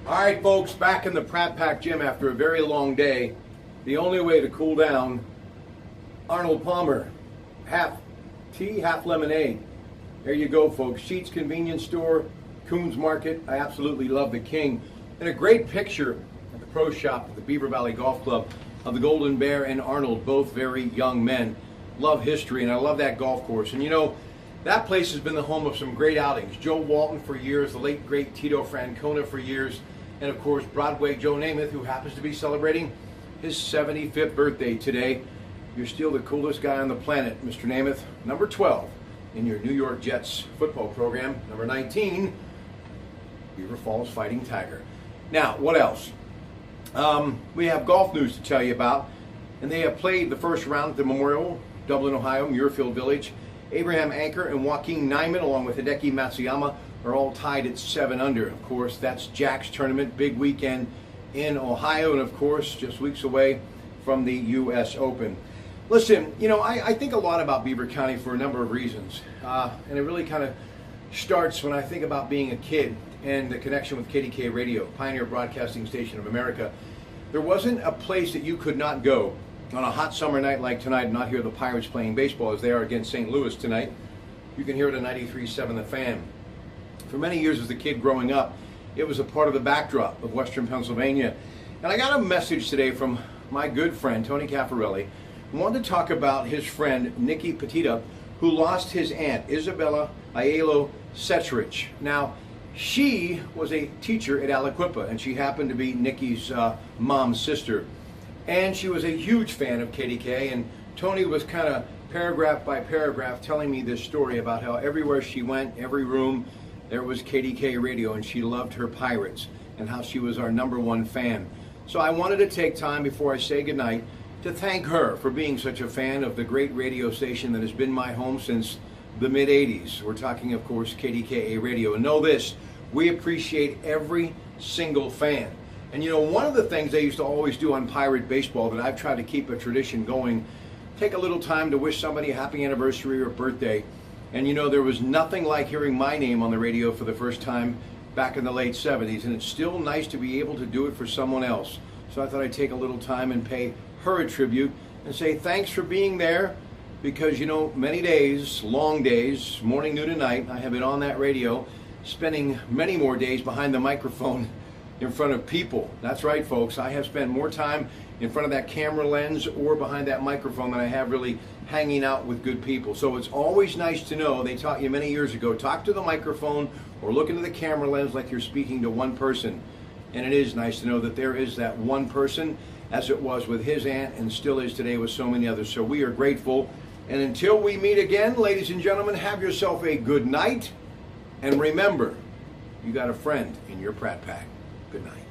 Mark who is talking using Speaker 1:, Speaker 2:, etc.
Speaker 1: All right, folks, back in the Pratt Pack gym after a very long day. The only way to cool down, Arnold Palmer, half tea, half lemonade. There you go, folks. Sheetz Convenience Store, Coons Market. I absolutely love the King. And a great picture at the pro shop at the Beaver Valley Golf Club of the Golden Bear and Arnold, both very young men. Love history, and I love that golf course. And you know, that place has been the home of some great outings. Joe Walton for years, the late great Tito Francona for years, and of course Broadway Joe Namath, who happens to be celebrating his 75th birthday today. You're still the coolest guy on the planet, Mr. Namath. Number 12 in your New York Jets football program. Number 19, Beaver Falls Fighting Tiger. Now, what else? We have golf news to tell you about, and they have played the first round at the Memorial, Dublin, Ohio, Muirfield Village. Abraham Anker and Joaquin Nyman, along with Hideki Matsuyama, are all tied at 7 under. Of course, that's Jack's tournament, big weekend in Ohio, and of course, just weeks away from the U.S. Open. Listen, you know, I think a lot about Beaver County for a number of reasons, and it really kind of starts when I think about being a kid and the connection with Kdka Radio, Pioneer Broadcasting Station of America. There wasn't a place that you could not go on a hot summer night like tonight and not hear the Pirates playing baseball as they are against St. Louis tonight. You can hear it at 93.7 The Fan. For many years as a kid growing up, it was a part of the backdrop of Western Pennsylvania. And I got a message today from my good friend, Tony Caffarelli, who wanted to talk about his friend, Nicky Petita, who lost his aunt, Isabella Aiello Setrich. Now, she was a teacher at Aliquippa, and she happened to be Nicky's mom's sister. And she was a huge fan of Kdka, and Tony was kind of paragraph by paragraph telling me this story about how everywhere she went, every room, there was Kdka Radio, and she loved her Pirates, and how she was our #1 fan. So I wanted to take time before I say goodnight to thank her for being such a fan of the great radio station that has been my home since the mid-'80s. We're talking, of course, Kdka Radio. And know this, we appreciate every single fan. And you know, one of the things they used to always do on Pirate Baseball that I've tried to keep a tradition going, take a little time to wish somebody a happy anniversary or birthday. And you know, there was nothing like hearing my name on the radio for the first time back in the late 70s, and it's still nice to be able to do it for someone else. So I thought I'd take a little time and pay her a tribute and say thanks for being there, because you know, many days, long days, morning, noon, and night, I have been on that radio, spending many more days behind the microphone in front of people. That's right, folks. I have spent more time in front of that camera lens or behind that microphone than I have really hanging out with good people. So it's always nice to know, they taught you many years ago, talk to the microphone or look into the camera lens like you're speaking to one person. And it is nice to know that there is that one person, as it was with his aunt and still is today with so many others. So we are grateful. And until we meet again, ladies and gentlemen, have yourself a good night. And remember, you got a friend in your Pratt Pack. Good night.